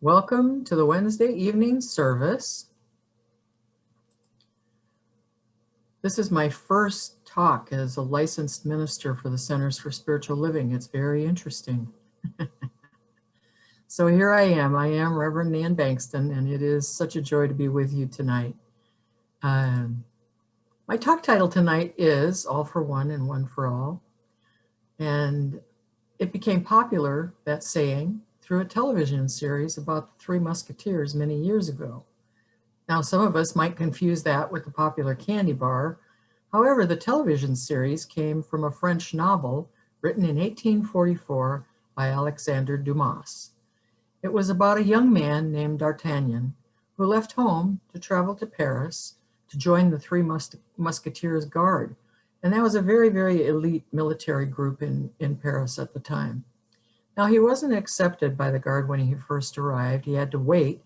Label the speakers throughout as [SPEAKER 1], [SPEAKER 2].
[SPEAKER 1] Welcome to the Wednesday evening service. This is my first talk as a licensed minister for the Centers for Spiritual Living. It's very interesting. So here I am Reverend Nan Bankston, and it is such a joy to be with you tonight. My talk title tonight is All for One and One for All. And it became popular, that saying, through a television series about the Three Musketeers many years ago. Now, some of us might confuse that with the popular candy bar. However, the television series came from a French novel written in 1844 by Alexandre Dumas. It was about a young man named D'Artagnan who left home to travel to Paris to join the Three Musketeers Guard. And that was a very, very elite military group in Paris at the time. Now, he wasn't accepted by the Guard when he first arrived. He had to wait.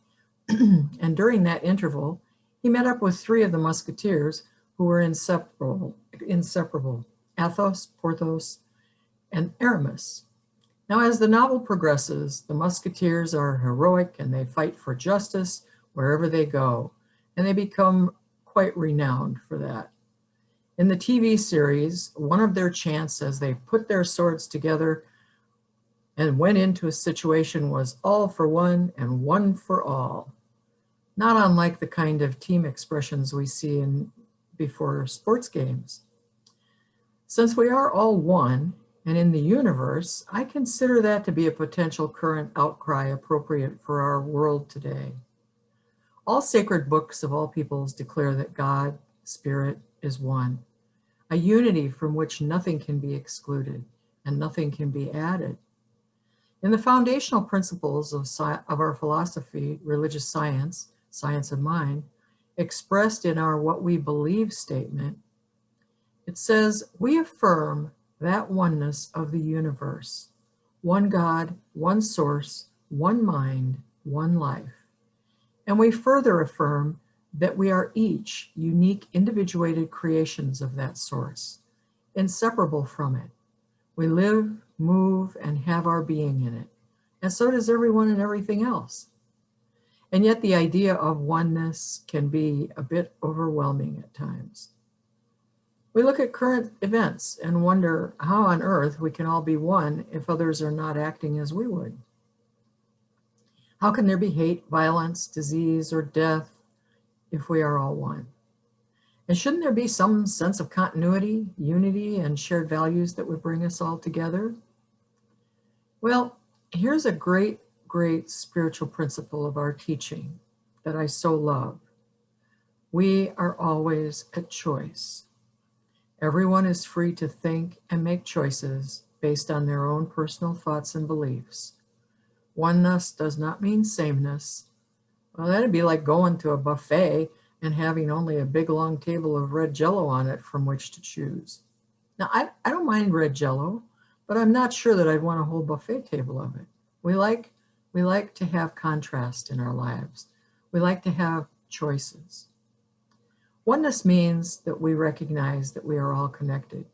[SPEAKER 1] And during that interval, he met up with three of the Musketeers who were inseparable, Athos, Porthos, and Aramis. Now, as the novel progresses, the Musketeers are heroic and they fight for justice wherever they go, and they become quite renowned for that. In the TV series, one of their chants as they put their swords together and went into a situation was all for one and one for all. Not unlike the kind of team expressions we see before sports games. Since we are all one and in the universe, I consider that to be a potential current outcry appropriate for our world today. All sacred books of all peoples declare that God, Spirit, is one, a unity from which nothing can be excluded and nothing can be added. In the foundational principles of our philosophy, religious science, science of mind, expressed in our what we believe statement, it says, we affirm that oneness of the universe, one God, one source, one mind, one life. And we further affirm that we are each unique individuated creations of that source, inseparable from it. We live, move, and have our being in it. And so does everyone and everything else. And yet the idea of oneness can be a bit overwhelming at times. We look at current events and wonder how on earth we can all be one if others are not acting as we would. How can there be hate, violence, disease, or death if we are all one? And shouldn't there be some sense of continuity, unity, and shared values that would bring us all together? Well, here's a great spiritual principle of our teaching that I so love. We are always at choice. Everyone is free to think and make choices based on their own personal thoughts and beliefs. Oneness does not mean sameness. Well, that'd be like going to a buffet and having only a big long table of red Jell-O on it from which to choose. Now, I don't mind red Jell-O, but I'm not sure that I'd want a whole buffet table of it. We like to have contrast in our lives. We like to have choices. Oneness means that we recognize that we are all connected,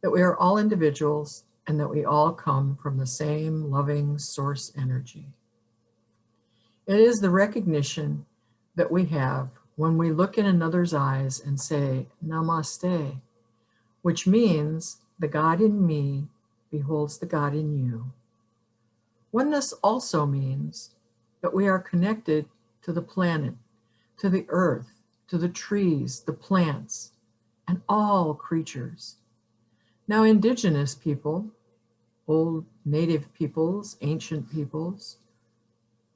[SPEAKER 1] that we are all individuals, and that we all come from the same loving source energy. It is the recognition that we have when we look in another's eyes and say, Namaste, which means the God in me beholds the God in you. Oneness also means that we are connected to the planet, to the earth, to the trees, the plants, and all creatures. Now, indigenous people, old native peoples, ancient peoples,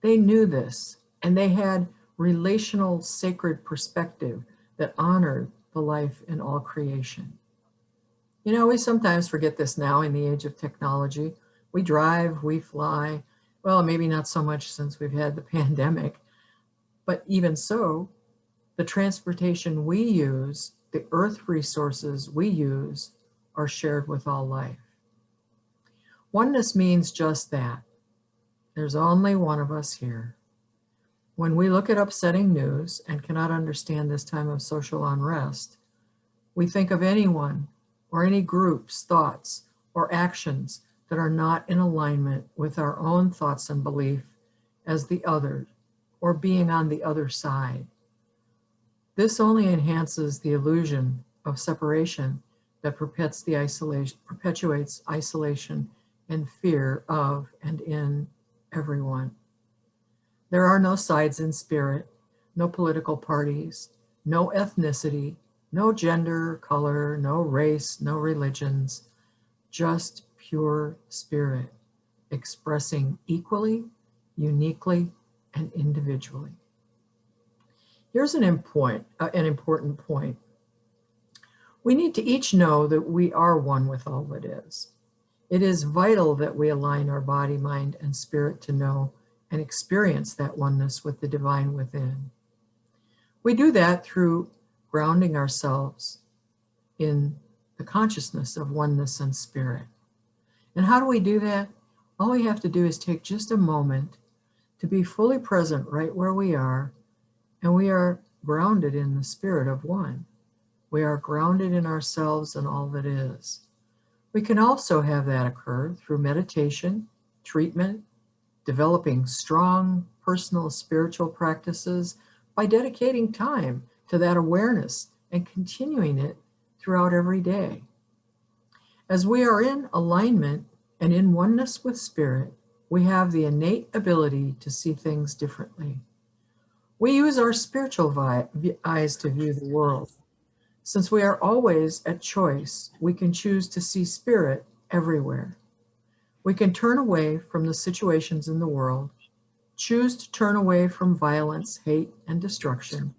[SPEAKER 1] they knew this, and they had relational sacred perspective that honored the life in all creation. You know, we sometimes forget this now in the age of technology. We drive, we fly. Well, maybe not so much since we've had the pandemic, but even so, the transportation we use, the earth resources we use, are shared with all life. Oneness means just that. There's only one of us here. When we look at upsetting news and cannot understand this time of social unrest, we think of anyone or any group's thoughts or actions that are not in alignment with our own thoughts and belief as the other or being on the other side. This only enhances the illusion of separation that perpetuates isolation and fear of and in everyone. There are no sides in spirit, no political parties, no ethnicity, no gender, color, no race, no religions, just pure spirit, expressing equally, uniquely, and individually. Here's an important point. We need to each know that we are one with all that is. It is vital that we align our body, mind, and spirit to know and experience that oneness with the divine within. We do that through grounding ourselves in the consciousness of oneness and spirit. And how do we do that? All we have to do is take just a moment to be fully present right where we are, and we are grounded in the spirit of one. We are grounded in ourselves and all that is. We can also have that occur through meditation, treatment, developing strong personal spiritual practices by dedicating time to that awareness and continuing it throughout every day. As we are in alignment and in oneness with spirit, we have the innate ability to see things differently. We use our spiritual eyes to view the world. Since we are always at choice, we can choose to see spirit everywhere. We can turn away from the situations in the world, choose to turn away from violence, hate, and destruction,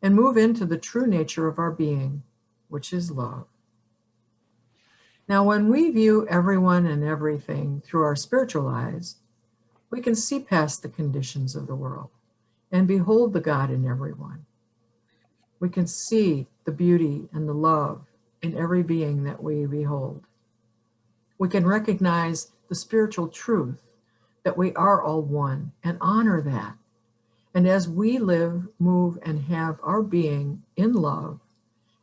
[SPEAKER 1] and move into the true nature of our being, which is love. Now, when we view everyone and everything through our spiritual eyes, we can see past the conditions of the world and behold the God in everyone. We can see the beauty and the love in every being that we behold. We can recognize the spiritual truth that we are all one and honor that. And as we live, move, and have our being in love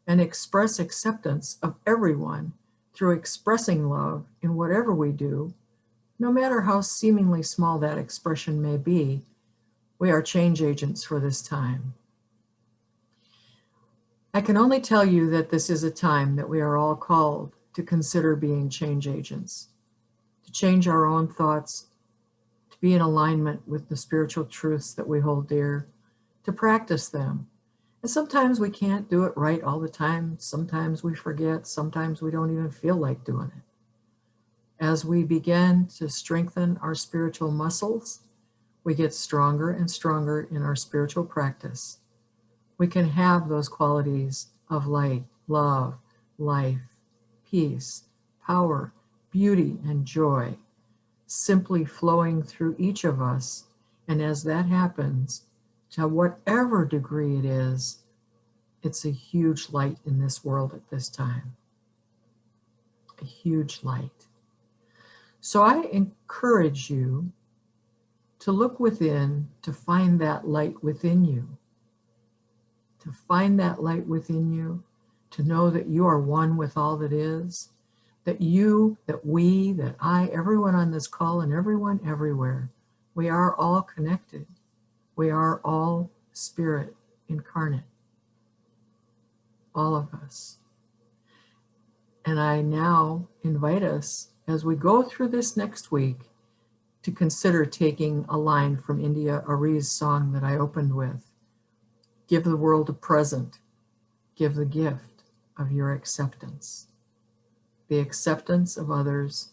[SPEAKER 1] and express acceptance of everyone through expressing love in whatever we do, no matter how seemingly small that expression may be, we are change agents for this time. I can only tell you that this is a time that we are all called to consider being change agents, to change our own thoughts, to be in alignment with the spiritual truths that we hold dear, to practice them. And sometimes we can't do it right all the time. Sometimes we forget. Sometimes we don't even feel like doing it. As we begin to strengthen our spiritual muscles, we get stronger and stronger in our spiritual practice. We can have those qualities of light, love, life, peace, power, beauty, and joy simply flowing through each of us. And as that happens, to whatever degree it is, it's a huge light in this world at this time. A huge light. So I encourage you to look within, to find that light within you. To find that light within you, to know that you are one with all that is, that you, that we, that I, everyone on this call and everyone everywhere, we are all connected. We are all spirit incarnate. All of us. And I now invite us, as we go through this next week, to consider taking a line from India Arie's song that I opened with. Give the world a present. Give the gift of your acceptance. The acceptance of others,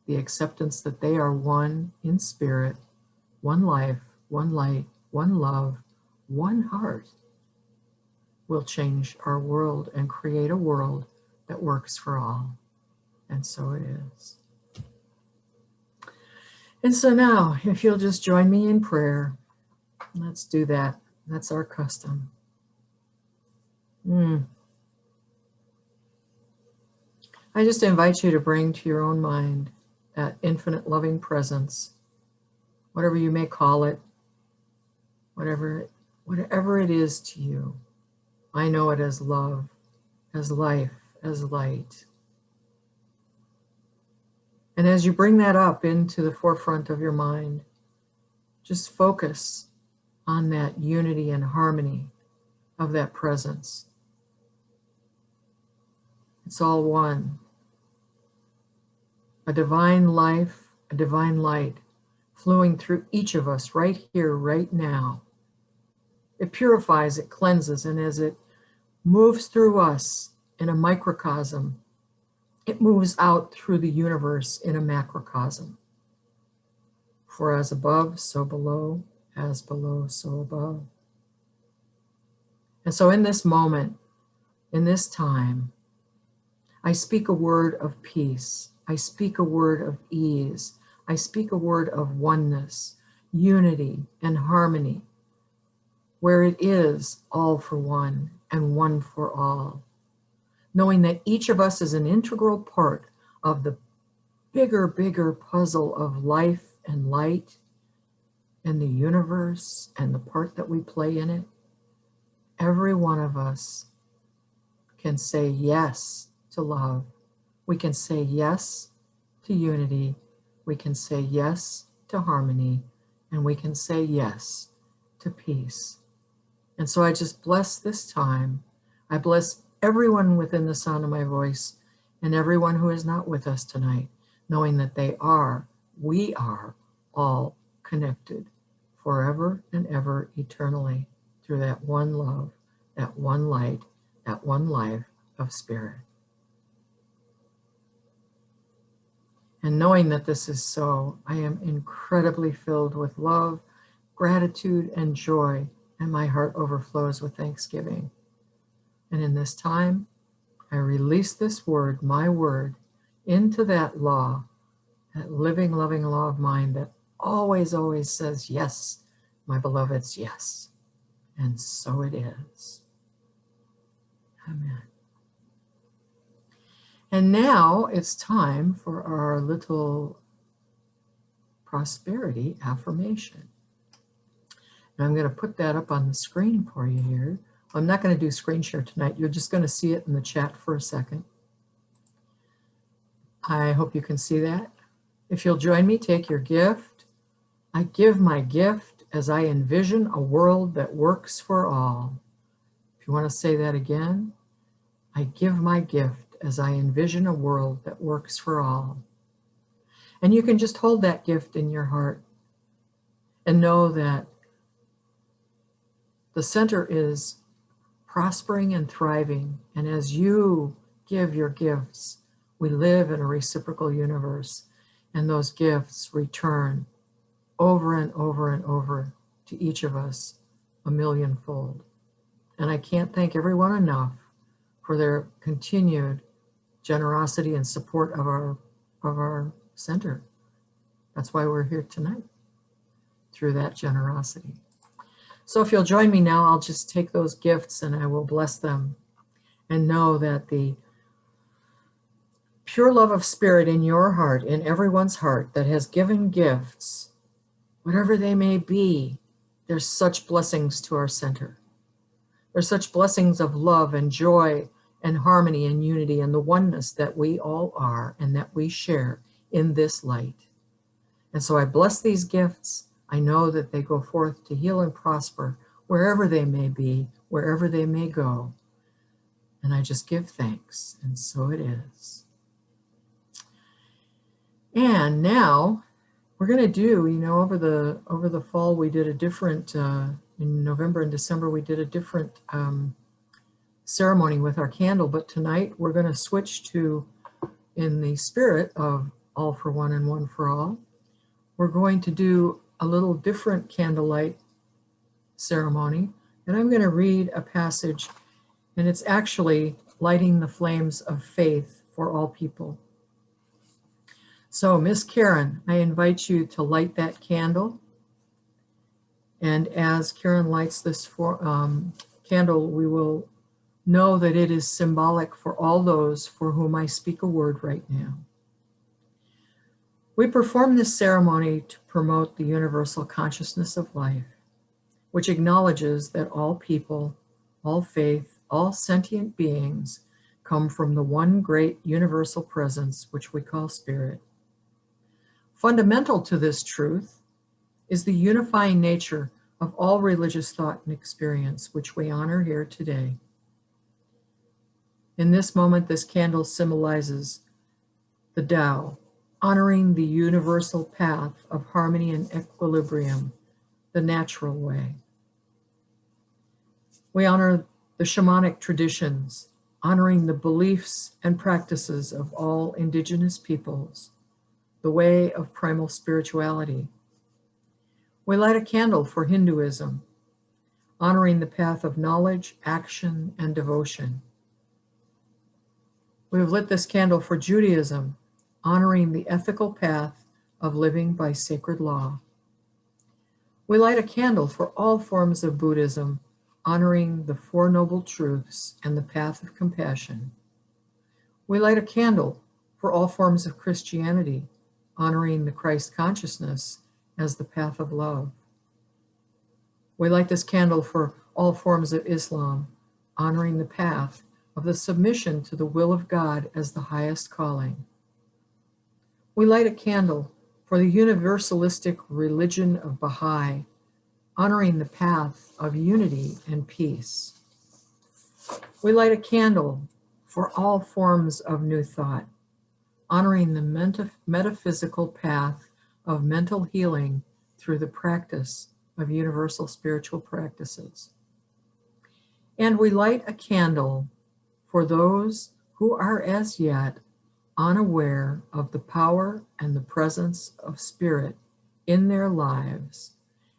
[SPEAKER 1] the acceptance that they are one in spirit, one life, one light, one love, one heart, will change our world and create a world that works for all. And so it is. And so now, if you'll just join me in prayer, let's do that. That's our custom. I just invite you to bring to your own mind that infinite loving presence, whatever you may call it, whatever it is to you. I know it as love, as life, as light. And as you bring that up into the forefront of your mind, Just focus on that unity and harmony of that presence. It's all one. A divine life, a divine light flowing through each of us right here, right now. It purifies, it cleanses, and as it moves through us in a microcosm, it moves out through the universe in a macrocosm. For as above, so below, as below, so above. And so in this moment, in this time, I speak a word of peace. I speak a word of ease. I speak a word of oneness, unity, and harmony, where it is all for one and one for all. Knowing that each of us is an integral part of the bigger puzzle of life and light and the universe and the part that we play in it. Every one of us can say yes to love. We can say yes to unity. We can say yes to harmony. And we can say yes to peace. And so I just bless this time. I bless everyone within the sound of my voice and everyone who is not with us tonight, knowing that we are all connected forever and ever eternally through that one love, that one light, that one life of spirit. And knowing that this is so, I am incredibly filled with love, gratitude, and joy, and my heart overflows with thanksgiving. And in this time, I release this word, my word, into that law, that living, loving law of mine that always says, yes, my beloveds, yes. And so it is. Amen. And now it's time for our little prosperity affirmation. And I'm going to put that up on the screen for you here. I'm not going to do screen share tonight. You're just going to see it in the chat for a second. I hope you can see that. If you'll join me, take your gift. I give my gift as I envision a world that works for all. If you want to say that again, I give my gift as I envision a world that works for all. And you can just hold that gift in your heart and know that the center is prospering and thriving. And as you give your gifts, we live in a reciprocal universe, and those gifts return over and over to each of us a millionfold. And I can't thank everyone enough for their continued generosity and support of our center. That's why we're here tonight, through that generosity. So if you'll join me now, I'll just take those gifts and I will bless them and know that the pure love of spirit in your heart, in everyone's heart that has given gifts, whatever they may be, there's such blessings to our center. There's such blessings of love and joy and harmony and unity and the oneness that we all are and that we share in this light. And so I bless these gifts. I know that they go forth to heal and prosper wherever they may be, wherever they may go. And I just give thanks, and so it is. And now we're going to do, over the fall we did a different, in November and December we did a different ceremony with our candle, but tonight we're going to switch to, in the spirit of all for one and one for all, we're going to do a little different candlelight ceremony, and I'm going to read a passage, and it's actually lighting the flames of faith for all people. So Miss Karen, I invite you to light that candle, and as Karen lights this candle, we will know that it is symbolic for all those for whom I speak a word right now. We perform this ceremony to promote the universal consciousness of life, which acknowledges that all people, all faith, all sentient beings come from the one great universal presence, which we call spirit. Fundamental to this truth is the unifying nature of all religious thought and experience, which we honor here today. In this moment, this candle symbolizes the Tao, honoring the universal path of harmony and equilibrium, the natural way. We honor the shamanic traditions, honoring the beliefs and practices of all indigenous peoples, the way of primal spirituality. We light a candle for Hinduism, honoring the path of knowledge, action, and devotion. We have lit this candle for Judaism, honoring the ethical path of living by sacred law. We light a candle for all forms of Buddhism, honoring the Four Noble Truths and the path of compassion. We light a candle for all forms of Christianity, honoring the Christ consciousness as the path of love. We light this candle for all forms of Islam, honoring the path of the submission to the will of God as the highest calling. We light a candle for the universalistic religion of Baha'i, honoring the path of unity and peace. We light a candle for all forms of new thought, honoring the metaphysical path of mental healing through the practice of universal spiritual practices. And we light a candle for those who are as yet unaware of the power and the presence of spirit in their lives,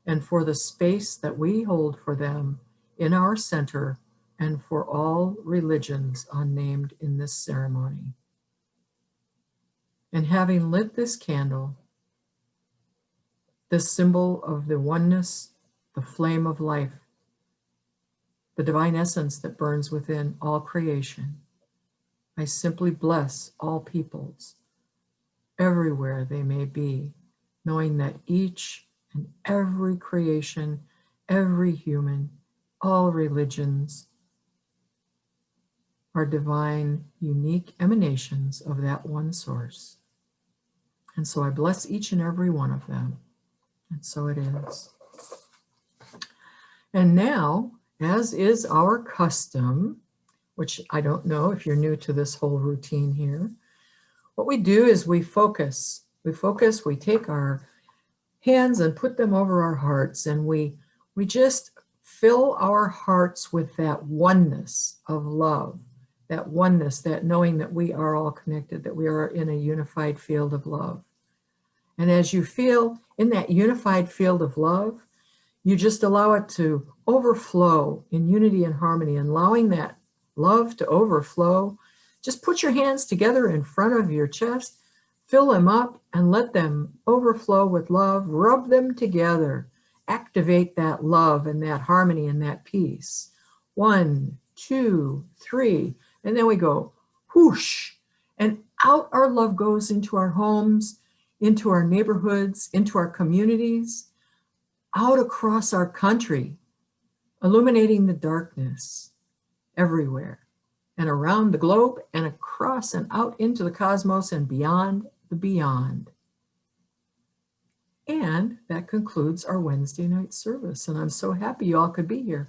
[SPEAKER 1] and for the space that we hold for them in our center and for all religions unnamed in this ceremony. And having lit this candle, this symbol of the oneness, the flame of life, the divine essence that burns within all creation, I simply bless all peoples, everywhere they may be, knowing that each and every creation, every human, all religions are divine, unique emanations of that one source. And so I bless each and every one of them. And so it is. And now, as is our custom, which I don't know if you're new to this whole routine here, what we do is we focus. We take our hands and put them over our hearts, and we just fill our hearts with that oneness of love, that oneness, that knowing that we are all connected, that we are in a unified field of love. And as you feel in that unified field of love, you just allow it to overflow in unity and harmony, and allowing that love to overflow. Just put your hands together in front of your chest, fill them up, and let them overflow with love. Rub them together. Activate that love and that harmony and that peace. 1, 2, 3. And then we go whoosh. And out our love goes into our homes, into our neighborhoods, into our communities, out across our country, illuminating the darkness everywhere and around the globe and across and out into the cosmos and beyond the beyond. And that concludes our Wednesday night service. And I'm so happy you all could be here.